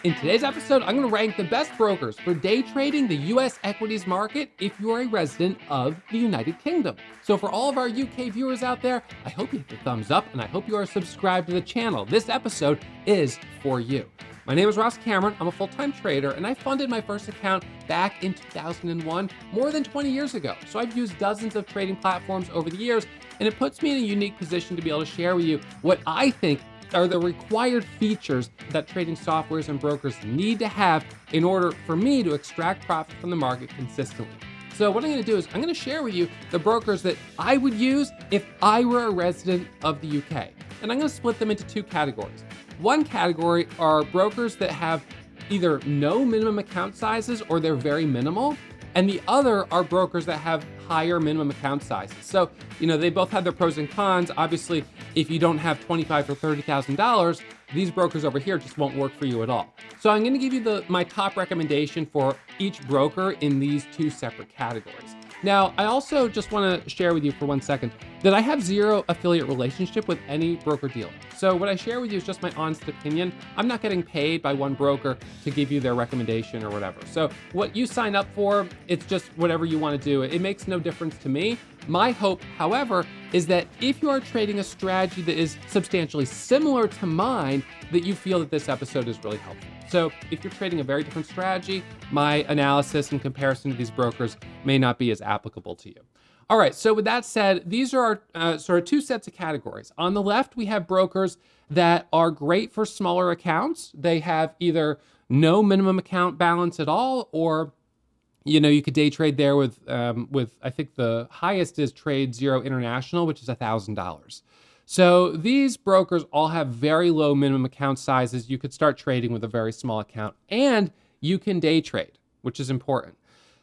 In today's episode, I'm going to rank the best brokers for day trading the US equities market if you are a resident of the United Kingdom. So for all of our UK viewers out there, I hope you hit the thumbs up and I hope you are subscribed to the channel. This episode is for you. My name is Ross Cameron. I'm a full-time trader and I funded my first account back in 2001, more than 20 years ago. So I've used dozens of trading platforms over the years, and it puts me in a unique position to be able to share with you what I think are the required features that trading softwares and brokers need to have in order for me to extract profit from the market consistently. So what I'm going to do is I'm going to share with you the brokers that I would use if I were a resident of the UK. And I'm going to split them into two categories. One category are brokers that have either no minimum account sizes or they're very minimal. And the other are brokers that have higher minimum account sizes. So, they both have their pros and cons. Obviously, if you don't have $25,000 or $30,000, these brokers over here just won't work for you at all. So I'm going to give you my top recommendation for each broker in these two separate categories. Now, I also just want to share with you for 1 second that I have zero affiliate relationship with any broker dealer. So what I share with you is just my honest opinion. I'm not getting paid by one broker to give you their recommendation or whatever. So what you sign up for, it's just whatever you want to do. It makes no difference to me. My hope, however, is that if you are trading a strategy that is substantially similar to mine, that you feel that this episode is really helpful. So if you're trading a very different strategy, my analysis in comparison to these brokers may not be as applicable to you. All right, so with that said, these are our sort of two sets of categories. On the left, we have brokers that are great for smaller accounts. They have either no minimum account balance at all, or you could day trade there with I think the highest is Trade Zero International, which is $1,000. So these brokers all have very low minimum account sizes. You could start trading with a very small account, and you can day trade, which is important.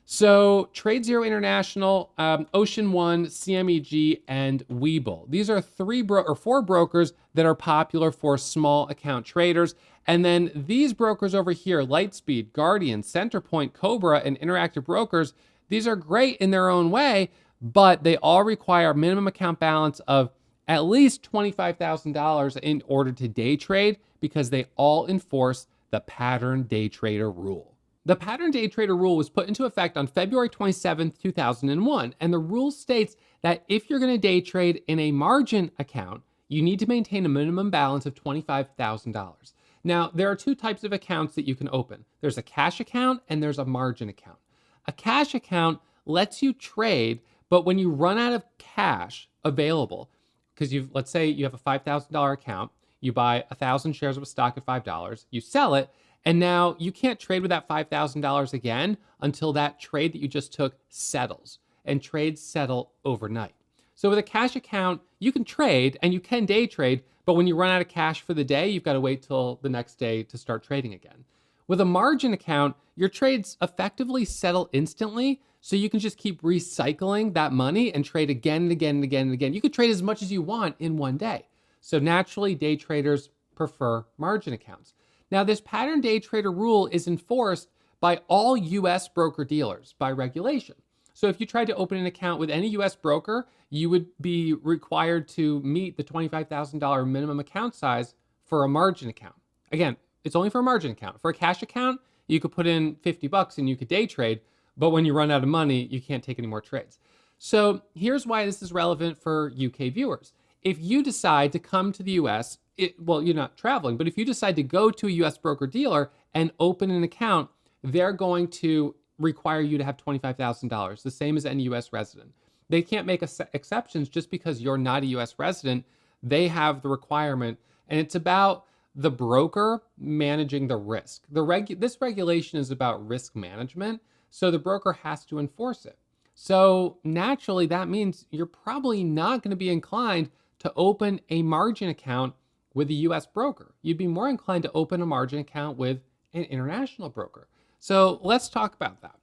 So Trade Zero International, Ocean One, CMEG, and Webull. These are four brokers that are popular for small account traders. And then these brokers over here, Lightspeed, Guardian, Centerpoint, Cobra, and Interactive Brokers, these are great in their own way, but they all require minimum account balance of at least $25,000 in order to day trade, because they all enforce the pattern day trader rule. The pattern day trader rule was put into effect on February 27th, 2001, and the rule states that if you're going to day trade in a margin account, you need to maintain a minimum balance of $25,000. Now, there are two types of accounts that you can open. There's a cash account and there's a margin account. A cash account lets you trade, but when you run out of cash available, because let's say you have a $5,000 account, you buy 1,000 shares of a stock at $5, you sell it, and now you can't trade with that $5,000 again until that trade that you just took settles, and trades settle overnight. So with a cash account, you can trade and you can day trade, but when you run out of cash for the day, you've got to wait till the next day to start trading again. With a margin account, your trades effectively settle instantly, so you can just keep recycling that money and trade again and again and again and again. You could trade as much as you want in one day. So naturally, day traders prefer margin accounts. Now, this pattern day trader rule is enforced by all US broker dealers by regulation. So if you tried to open an account with any US broker, you would be required to meet the $25,000 minimum account size for a margin account. Again, it's only for a margin account. For a cash account, you could put in $50 and you could day trade, but when you run out of money, you can't take any more trades. So here's why this is relevant for UK viewers. If you decide to come to the US, you're not traveling, but if you decide to go to a US broker dealer and open an account, they're going to require you to have $25,000, the same as any US resident. They can't make exceptions just because you're not a US resident. They have the requirement, and it's about the broker managing the risk. This regulation is about risk management, so the broker has to enforce it. So naturally, that means you're probably not going to be inclined to open a margin account with a US broker. You'd be more inclined to open a margin account with an international broker. So let's talk about that.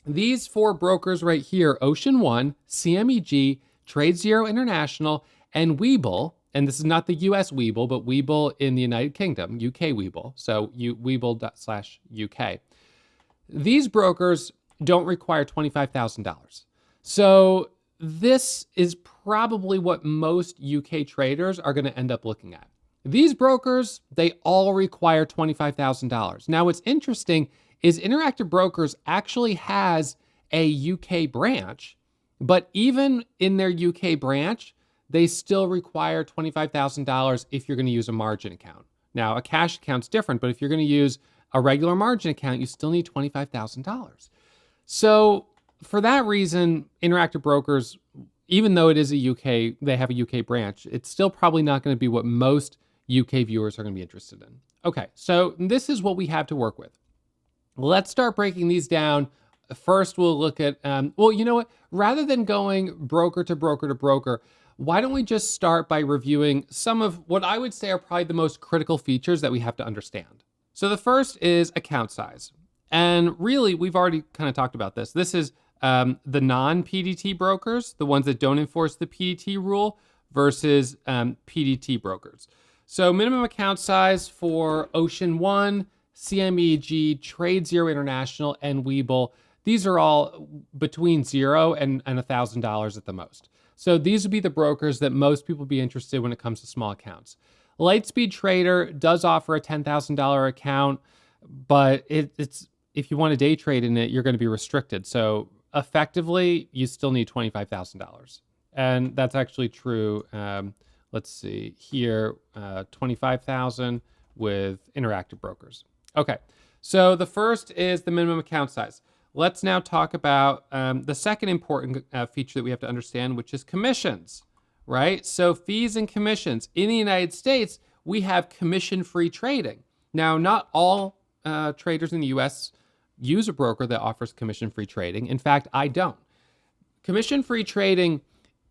These four brokers right here, Ocean One, CMEG, Trade Zero International, and Webull, and this is not the US Webull, but Webull in the United Kingdom, UK Webull, so Webull./UK. These brokers don't require $25,000. So this is probably what most UK traders are going to end up looking at. These brokers, they all require $25,000. Now, what's interesting is Interactive Brokers actually has a UK branch, but even in their UK branch, they still require $25,000 if you're going to use a margin account. Now, a cash account's different, but if you're going to use a regular margin account, you still need $25,000. So for that reason, Interactive Brokers, even though it is they have a UK branch, it's still probably not going to be what most UK viewers are going to be interested in. Okay, so this is what we have to work with. Let's start breaking these down. First, we'll look at, well, you know what? Rather than going broker to broker to broker, why don't we just start by reviewing some of what I would say are probably the most critical features that we have to understand. So the first is account size. And really, we've already kind of talked about this. This is the non-PDT brokers, the ones that don't enforce the PDT rule, versus PDT brokers. So minimum account size for Ocean One, CMEG, Trade Zero International, and Webull. These are all between $0 and $1,000 at the most. So these would be the brokers that most people would be interested when it comes to small accounts. Lightspeed Trader does offer a $10,000 account, but it's if you want to day trade in it, you're going to be restricted. So effectively, you still need $25,000. And that's actually true. Let's see here, 25,000 with Interactive Brokers. Okay, so the first is the minimum account size. Let's now talk about the second important feature that we have to understand, which is commissions, right? So fees and commissions. In the United States, we have commission-free trading. Now, not all traders in the US use a broker that offers commission-free trading. In fact, I don't. Commission-free trading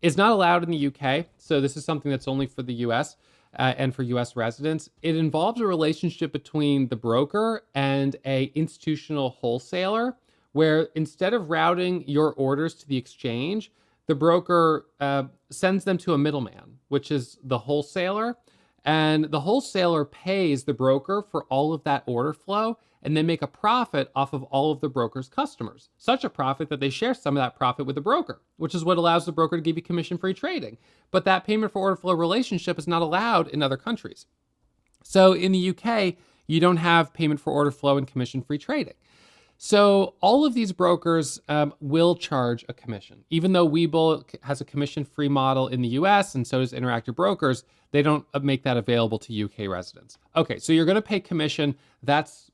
is not allowed in the UK, so this is something that's only for the US and for US residents. It involves a relationship between the broker and an institutional wholesaler, where instead of routing your orders to the exchange, the broker sends them to a middleman, which is the wholesaler, and the wholesaler pays the broker for all of that order flow, and they make a profit off of all of the broker's customers. Such a profit that they share some of that profit with the broker, which is what allows the broker to give you commission-free trading. But that payment for order flow relationship is not allowed in other countries. So in the UK, you don't have payment for order flow and commission-free trading. So all of these brokers will charge a commission. Even though Webull has a commission-free model in the US, and so does Interactive Brokers, they don't make that available to UK residents. Okay, so you're going to pay commission. That's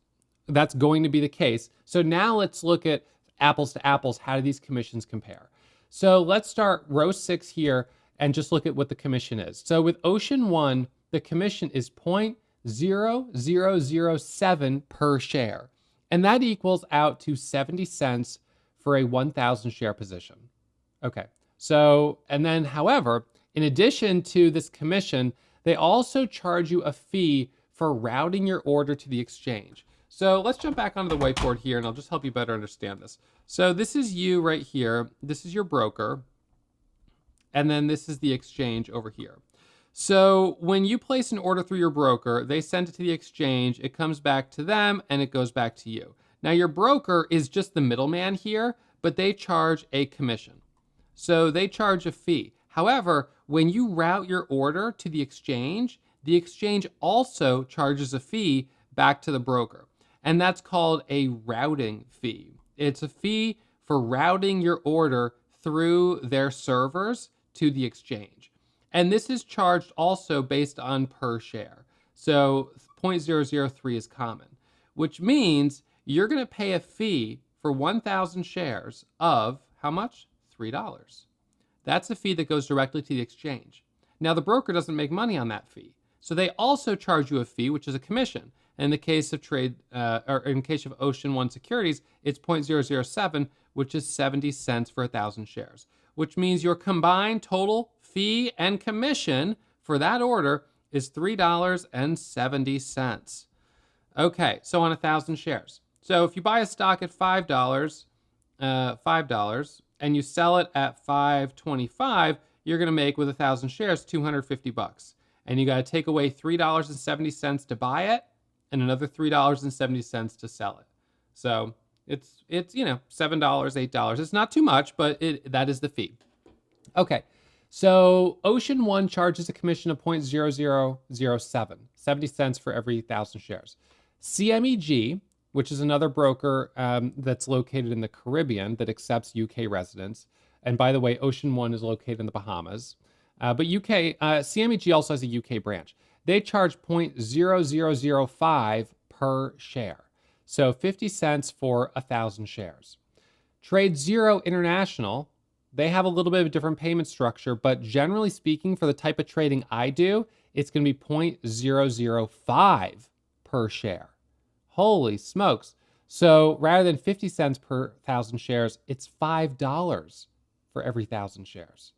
going to be the case. So now let's look at apples to apples. How do these commissions compare? So let's start row 6 here and just look at what the commission is. So with Ocean One, the commission is 0.0007 per share. And that equals out to 70 cents for a 1,000 share position. Okay, so, and then however, in addition to this commission, they also charge you a fee for routing your order to the exchange. So let's jump back onto the whiteboard here and I'll just help you better understand this. So this is you right here. This is your broker. And then this is the exchange over here. So when you place an order through your broker, they send it to the exchange, it comes back to them, and it goes back to you. Now your broker is just the middleman here, but they charge a commission. So they charge a fee. However, when you route your order to the exchange also charges a fee back to the broker. And that's called a routing fee. It's a fee for routing your order through their servers to the exchange. And this is charged also based on per share. So 0.003 is common, which means you're going to pay a fee for 1,000 shares of how much? $3. That's a fee that goes directly to the exchange. Now the broker doesn't make money on that fee. So they also charge you a fee, which is a commission. In the case of in case of Ocean One Securities, it's 0.007, which is 70 cents for 1,000 shares, which means your combined total fee and commission for that order is $3.70. Okay, so on 1,000 shares. So if you buy a stock at $5, and you sell it at $5.25, you're going to make with 1,000 shares $250. And you got to take away $3.70 to buy it and another $3.70 to sell it. So it's $7, $8. It's not too much, but that is the fee. Okay, So Ocean One charges a commission of 0.0007, 70 cents for every 1,000 shares. CMEG, which is another broker that's located in the Caribbean that accepts UK residents. And by the way, Ocean One is located in the Bahamas. But CMEG also has a UK branch. They charge 0.0005 per share. So 50 cents for 1,000 shares. Trade Zero International, they have a little bit of a different payment structure, but generally speaking, for the type of trading I do, it's going to be 0.005 per share. Holy smokes. So rather than 50 cents per 1,000 shares, it's $5 for every 1,000 shares.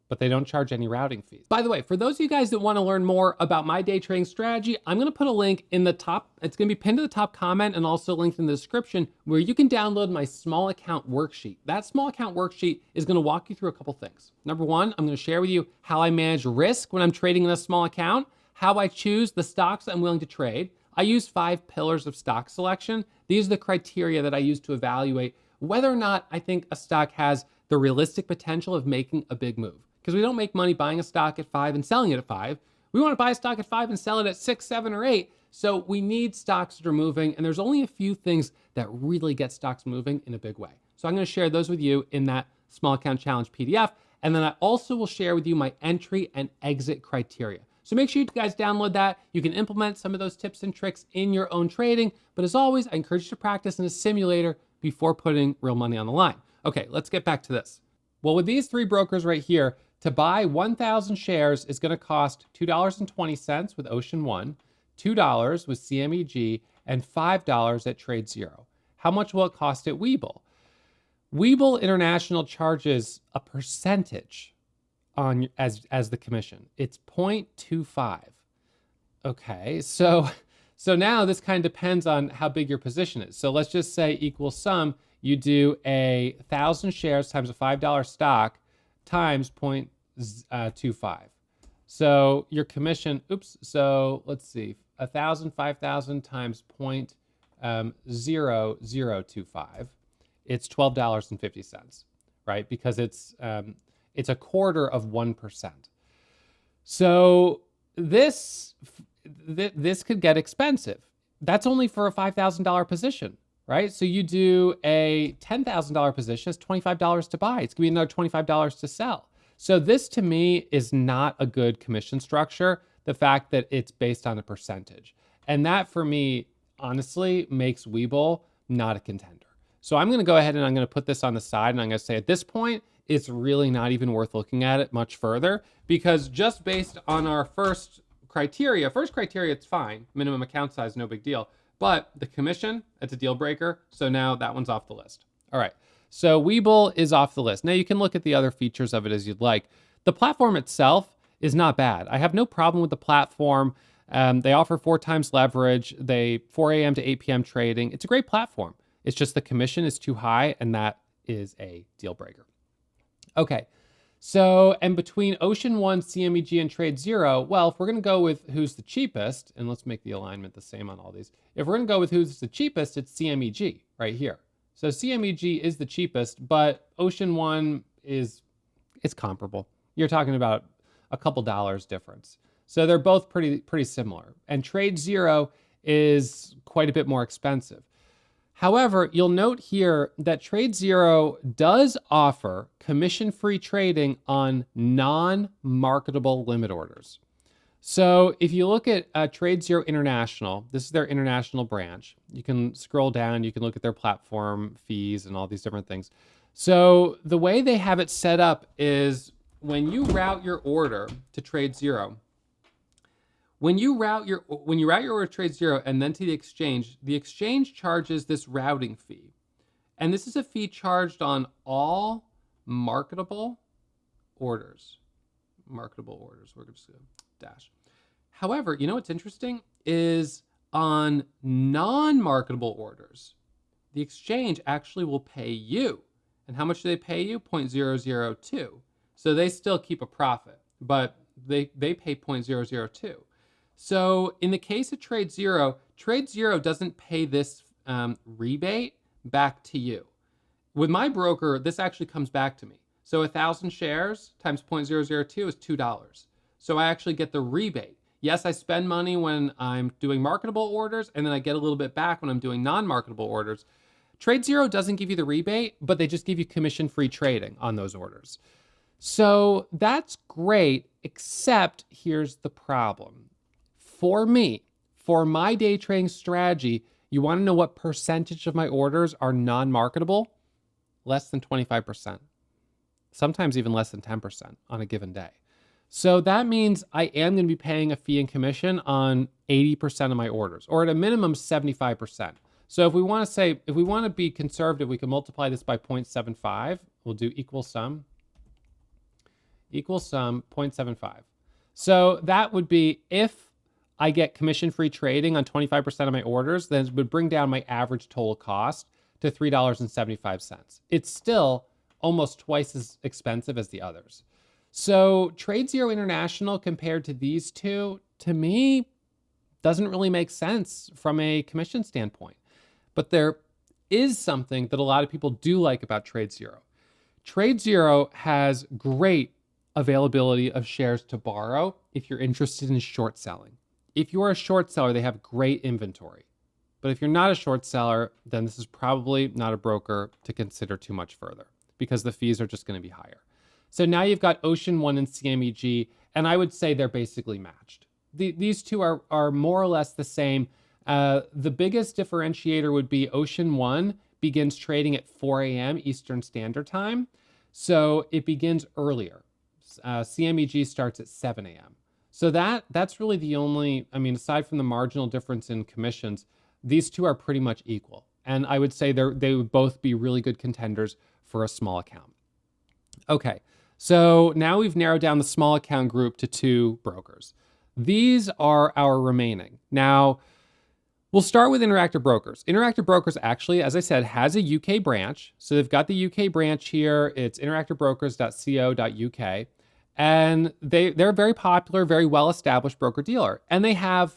But they don't charge any routing fees. By the way, for those of you guys that want to learn more about my day trading strategy, I'm going to put a link in the top. It's going to be pinned to the top comment and also linked in the description where you can download my small account worksheet. That small account worksheet is going to walk you through a couple things. Number one, I'm going to share with you how I manage risk when I'm trading in a small account, how I choose the stocks I'm willing to trade. I use 5 pillars of stock selection. These are the criteria that I use to evaluate whether or not I think a stock has the realistic potential of making a big move. Because we don't make money buying a stock at 5 and selling it at 5. We want to buy a stock at 5 and sell it at 6, 7, or 8. So we need stocks that are moving, and there's only a few things that really get stocks moving in a big way. So I'm going to share those with you in that Small Account Challenge PDF. And then I also will share with you my entry and exit criteria. So make sure you guys download that. You can implement some of those tips and tricks in your own trading. But as always, I encourage you to practice in a simulator before putting real money on the line. Okay, let's get back to this. Well, with these 3 brokers right here, to buy 1,000 shares is going to cost $2.20 with Ocean One, $2 with CMEG, and $5 at Trade Zero. How much will it cost at Webull? Webull International charges a percentage on as the commission. It's 0.25. Okay, so now this kind of depends on how big your position is. So let's just say equal sum. You do 1,000 shares times a $5 stock times 0.25. So your commission, so let's see, 1,000, 5,000 times 0.0025. It's $12.50, right? Because it's a quarter of 1%. So this could get expensive. That's only for a $5,000 position, right? So you do a $10,000 position, it's $25 to buy. It's gonna be another $25 to sell. So this to me is not a good commission structure, the fact that it's based on a percentage. And that for me, honestly, makes Webull not a contender. So I'm gonna go ahead and I'm gonna put this on the side and I'm gonna say at this point, it's really not even worth looking at it much further because just based on our first criteria, it's fine, minimum account size, no big deal. But the commission, it's a deal breaker. So now that one's off the list. All right, so Webull is off the list. Now you can look at the other features of it as you'd like. The platform itself is not bad. I have no problem with the platform. They offer 4 times leverage, 4 a.m. to 8 p.m. trading. It's a great platform. It's just the commission is too high and that is a deal breaker. Okay, so, and between Ocean One, CMEG, and Trade Zero, well, if we're gonna go with who's the cheapest, and let's make the alignment the same on all these. If we're gonna go with who's the cheapest, it's CMEG right here. So CMEG is the cheapest, but Ocean One it's comparable. You're talking about a couple dollars difference. So they're both pretty similar. And Trade Zero is quite a bit more expensive. However, you'll note here that Trade Zero does offer commission-free trading on non-marketable limit orders. So if you look at Trade Zero International, this is their international branch. You can scroll down, you can look at their platform fees and all these different things. So the way they have it set up is when you route your order to Trade Zero, when you route your order to Trade Zero and then to the exchange charges this routing fee. And this is a fee charged on all marketable orders. We're just gonna dash. However, you know what's interesting is on non-marketable orders, the exchange actually will pay you. And how much do they pay you? 0.002. So they still keep a profit, but they pay 0.002. So in the case of Trade Zero doesn't pay this rebate back to you. With my broker, this actually comes back to me. So 1,000 shares times 0.002 is $2. So I actually get the rebate. Yes, I spend money when I'm doing marketable orders, and then I get a little bit back when I'm doing non-marketable orders. TradeZero doesn't give you the rebate, but they just give you commission-free trading on those orders. So that's great, except here's the problem. For me, for my day trading strategy, you want to know what percentage of my orders are non-marketable? Less than 25%. Sometimes even less than 10% on a given day. So that means I am going to be paying a fee and commission on 80% of my orders, or at a minimum 75%. So if we want to be conservative, we can multiply this by 0.75. We'll do equal sum 0.75. So that would be, if I get commission-free trading on 25% of my orders, then it would bring down my average total cost to $3.75. It's still almost twice as expensive as the others. So TradeZero International compared to these two, to me, doesn't really make sense from a commission standpoint. But there is something that a lot of people do like about TradeZero. TradeZero has great availability of shares to borrow if you're interested in short selling. If you're a short seller, they have great inventory. But if you're not a short seller, then this is probably not a broker to consider too much further, because the fees are just going to be higher. So now you've got Ocean One and CMEG, and I would say they're basically matched. These two are more or less the same. The biggest differentiator would be Ocean One begins trading at 4 a.m. Eastern Standard Time, so it begins earlier. CMEG starts at 7 a.m. So that's really the only, aside from the marginal difference in commissions, these two are pretty much equal. And I would say they would both be really good contenders for a small account. Okay, so now we've narrowed down the small account group to 2 brokers. These are our remaining. Now, we'll start with Interactive Brokers. Interactive Brokers actually, as I said, has a UK branch. So they've got the UK branch here. It's interactivebrokers.co.uk. And they're very popular, very well-established broker-dealer. And they have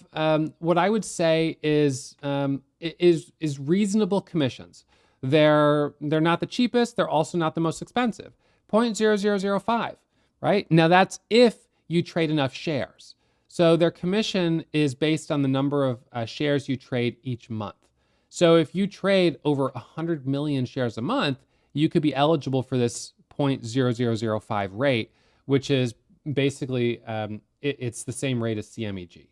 what I would say is reasonable commissions. They're not the cheapest. They're also not the most expensive. 0.0005, right? Now that's if you trade enough shares. So their commission is based on the number of shares you trade each month. So if you trade over 100 million shares a month, you could be eligible for this 0.0005 rate, which is basically, it's the same rate as CMEG.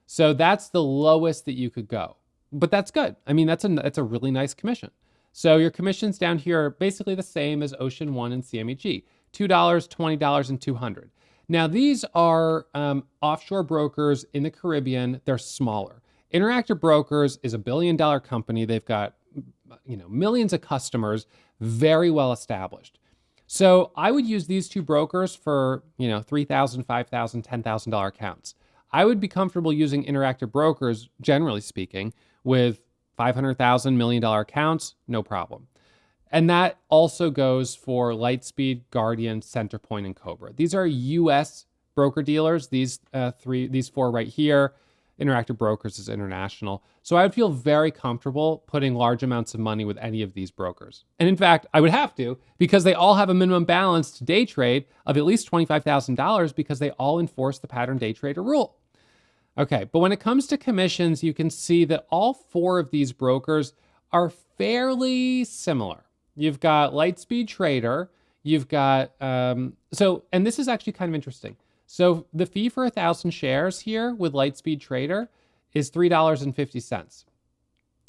So that's the lowest that you could go. But that's good. That's a really nice commission. So your commissions down here are basically the same as Ocean One and CMEG, $2, $20, and $200. Now these are offshore brokers in the Caribbean. They're smaller. Interactive Brokers is $1 billion company. They've got millions of customers, very well established. So I would use these 2 brokers for $3,000, $5,000, $10,000 accounts. I would be comfortable using Interactive Brokers, generally speaking, with $500,000, $1 million accounts, no problem. And that also goes for Lightspeed, Guardian, Centerpoint, and Cobra. These are US broker dealers. These 4 right here. Interactive Brokers is international. So I would feel very comfortable putting large amounts of money with any of these brokers. And in fact, I would have to, because they all have a minimum balance to day trade of at least $25,000, because they all enforce the pattern day trader rule. Okay, but when it comes to commissions, you can see that all 4 of these brokers are fairly similar. You've got Lightspeed Trader, you've got, and this is actually kind of interesting. So the fee for 1,000 shares here with Lightspeed Trader is $3.50.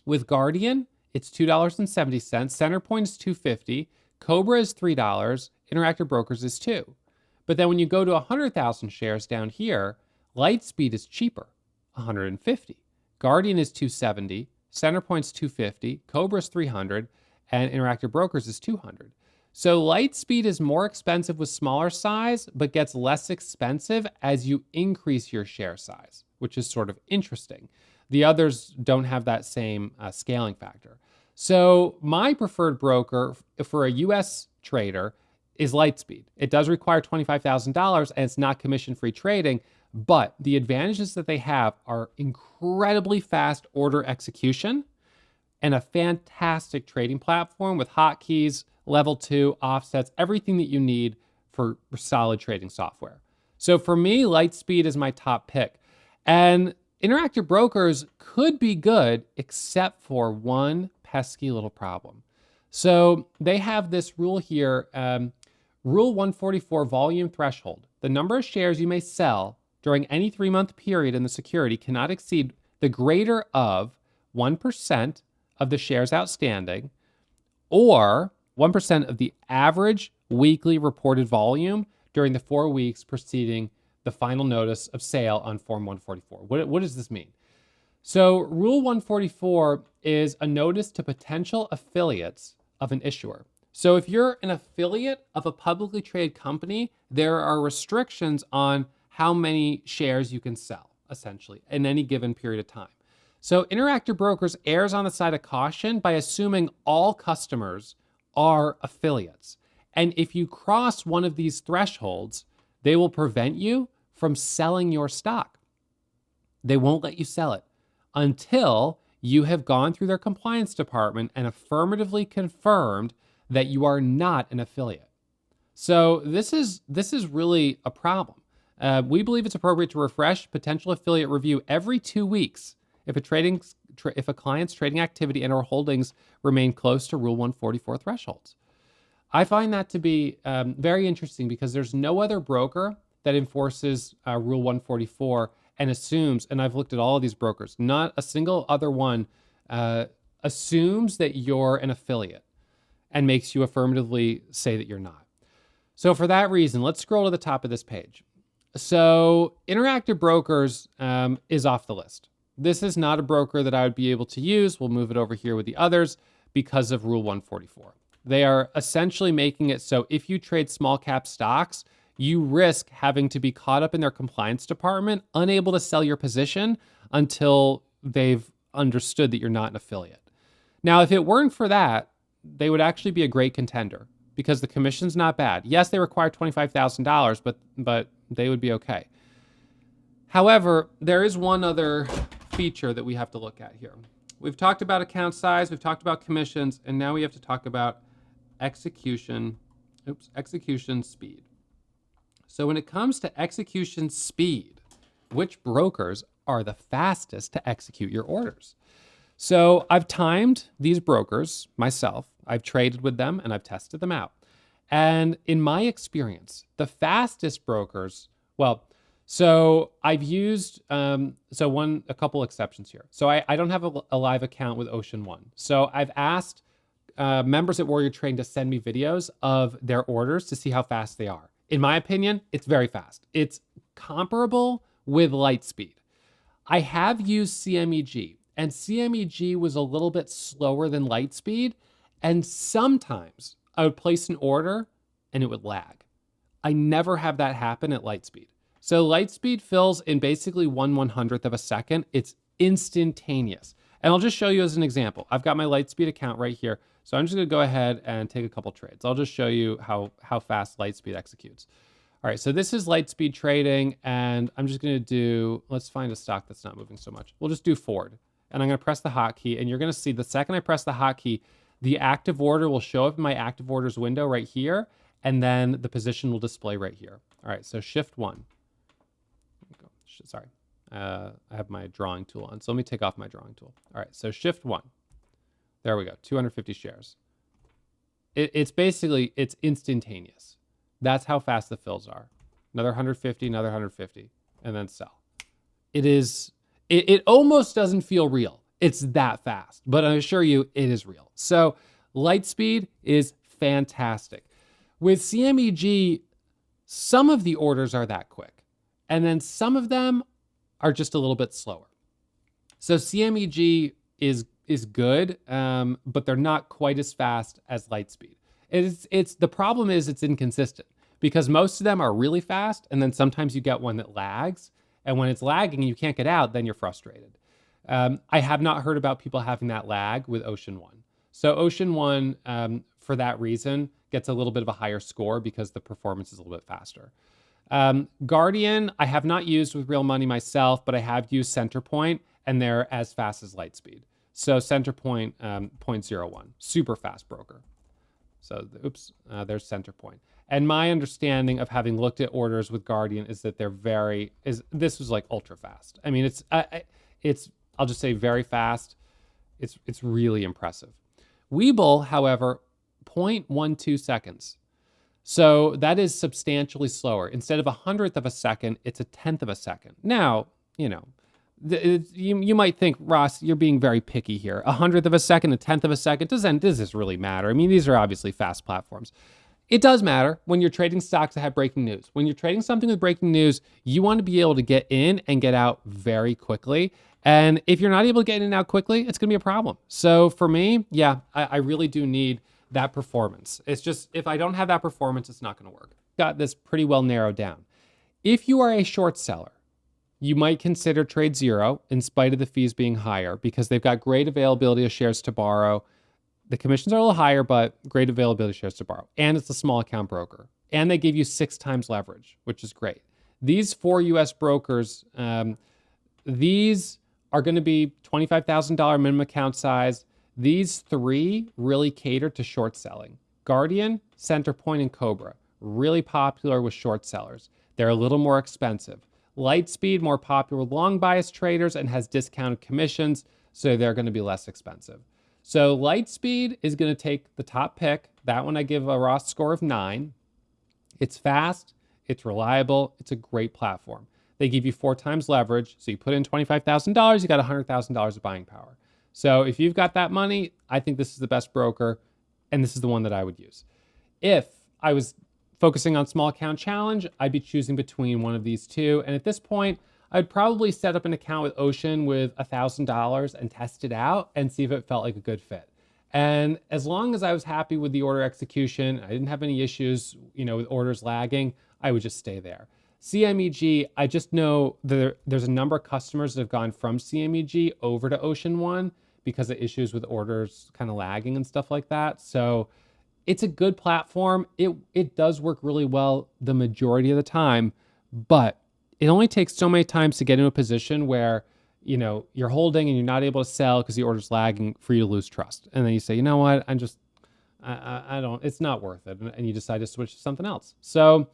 With Guardian, it's $2.70. Centerpoint is $2.50. Cobra is $3. Interactive Brokers is $2. But then when you go to 100,000 shares down here, Lightspeed is cheaper, $150. Guardian is $270. Centerpoint's $250. Cobra is $300. And Interactive Brokers is $200. So Lightspeed is more expensive with smaller size, but gets less expensive as you increase your share size, which is sort of interesting. The others don't have that same scaling factor. So my preferred broker for a US trader is Lightspeed. It does require $25,000 and it's not commission-free trading, but the advantages that they have are incredibly fast order execution and a fantastic trading platform with hotkeys level 2, offsets, everything that you need for solid trading software. So for me, Lightspeed is my top pick. And Interactive Brokers could be good, except for one pesky little problem. So they have this rule here, Rule 144 volume threshold. The number of shares you may sell during any 3-month period in the security cannot exceed the greater of 1% of the shares outstanding or 1% of the average weekly reported volume during the 4 weeks preceding the final notice of sale on Form 144. What does this mean? So Rule 144 is a notice to potential affiliates of an issuer. So if you're an affiliate of a publicly traded company, there are restrictions on how many shares you can sell, essentially, in any given period of time. So Interactive Brokers errs on the side of caution by assuming all customers are affiliates. And if you cross one of these thresholds, they will prevent you from selling your stock. They won't let you sell it until you have gone through their compliance department and affirmatively confirmed that you are not an affiliate. So this is really a problem. We believe it's appropriate to refresh potential affiliate review every 2 weeks if a client's trading activity and/or holdings remain close to Rule 144 thresholds. I find that to be very interesting because there's no other broker that enforces Rule 144 and assumes, and I've looked at all of these brokers, not a single other one assumes that you're an affiliate and makes you affirmatively say that you're not. So for that reason, let's scroll to the top of this page. So Interactive Brokers is off the list. This is not a broker that I would be able to use. We'll move it over here with the others because of Rule 144. They are essentially making it so if you trade small cap stocks, you risk having to be caught up in their compliance department, unable to sell your position until they've understood that you're not an affiliate. Now, if it weren't for that, they would actually be a great contender because the commission's not bad. Yes, they require $25,000, but they would be okay. However, there is one other feature that we have to look at here. We've talked about account size, we've talked about commissions, and now we have to talk about execution speed. So when it comes to execution speed, which brokers are the fastest to execute your orders? So I've timed these brokers myself. I've traded with them and I've tested them out. And in my experience, the fastest brokers, so I've used, a couple exceptions here. So I don't have a live account with Ocean One. So I've asked members at Warrior Trading to send me videos of their orders to see how fast they are. In my opinion, it's very fast. It's comparable with Lightspeed. I have used CMEG, and CMEG was a little bit slower than Lightspeed, and sometimes I would place an order and it would lag. I never have that happen at Lightspeed. So Lightspeed fills in basically 1/100th of a second. It's instantaneous. And I'll just show you as an example. I've got my Lightspeed account right here. So I'm just gonna go ahead and take a couple trades. I'll just show you how fast Lightspeed executes. All right, so this is Lightspeed trading, and I'm just gonna do, let's find a stock that's not moving so much. We'll just do Ford. And I'm gonna press the hotkey, and you're gonna see the second I press the hotkey, the active order will show up in my active orders window right here, and then the position will display right here. All right, so shift one. Sorry, I have my drawing tool on, so let me take off my drawing tool. All right, so shift one. There we go, 250 shares. It's basically, it's instantaneous. That's how fast the fills are. Another 150, another 150, and then sell. It almost doesn't feel real. It's that fast, but I assure you it is real. So Lightspeed is fantastic. With CMEG, some of the orders are that quick, and then some of them are just a little bit slower. So CMEG is good, but they're not quite as fast as Lightspeed. The problem is it's inconsistent because most of them are really fast, and then sometimes you get one that lags, and when it's lagging and you can't get out, then you're frustrated. I have not heard about people having that lag with Ocean One. So Ocean One, for that reason, gets a little bit of a higher score because the performance is a little bit faster. Guardian, I have not used with real money myself, but I have used Centerpoint, and they're as fast as Lightspeed. So Centerpoint, 0.01, super fast broker. So oops, there's center point. And my understanding of having looked at orders with Guardian is that this was like ultra fast. I mean, I'll just say very fast. It's really impressive. Webull, however, 0.12 seconds. So that is substantially slower. Instead of 100th of a second, it's 1/10 of a second. Now, you might think, Ross, you're being very picky here. 100th of a second, 1/10 of a second, does this really matter? I mean, these are obviously fast platforms. It does matter when you're trading stocks that have breaking news. When you're trading something with breaking news, you want to be able to get in and get out very quickly. And if you're not able to get in and out quickly, it's going to be a problem. So for me, yeah, I really do need that performance. It's just, if I don't have that performance, it's not going to work. Got this pretty well narrowed down. If you are a short seller, you might consider Trade Zero in spite of the fees being higher because they've got great availability of shares to borrow. The commissions are a little higher, but great availability of shares to borrow. And it's a small account broker. And they give you 6 times leverage, which is great. These 4 US brokers, these are going to be $25,000 minimum account size. These 3 really cater to short selling. Guardian, Centerpoint, and Cobra, really popular with short sellers. They're a little more expensive. Lightspeed, more popular with long bias traders and has discounted commissions, so they're going to be less expensive. So Lightspeed is going to take the top pick. That one I give a raw score of 9. It's fast, it's reliable, it's a great platform. They give you 4 times leverage, so you put in $25,000, you got $100,000 of buying power. So if you've got that money, I think this is the best broker, and this is the one that I would use. If I was focusing on small account challenge, I'd be choosing between one of these 2. And at this point, I'd probably set up an account with Ocean with $1,000 and test it out and see if it felt like a good fit. And as long as I was happy with the order execution, I didn't have any issues, with orders lagging, I would just stay there. CMEG, I just know there's a number of customers that have gone from CMEG over to Ocean One because of issues with orders kind of lagging and stuff like that. So it's a good platform. It does work really well the majority of the time, but it only takes so many times to get into a position where, you're holding and you're not able to sell because the order's lagging for you to lose trust. And then you say, you know what, it's not worth it. And you decide to switch to something else. So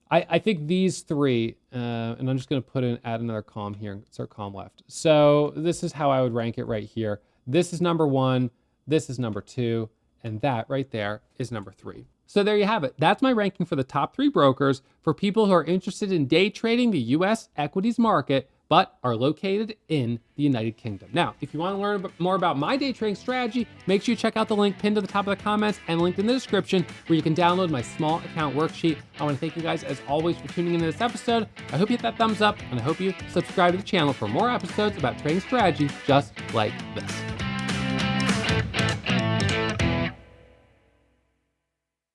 I think these 3, and I'm just going to add another column here, insert column left. So this is how I would rank it right here. This is number 1, this is number 2, and that right there is number 3. So there you have it. That's my ranking for the top 3 brokers for people who are interested in day trading the US equities market, but are located in the United Kingdom. Now, if you want to learn more about my day trading strategy, make sure you check out the link pinned to the top of the comments and linked in the description where you can download my small account worksheet. I want to thank you guys as always for tuning into this episode. I hope you hit that thumbs up and I hope you subscribe to the channel for more episodes about trading strategy just like this.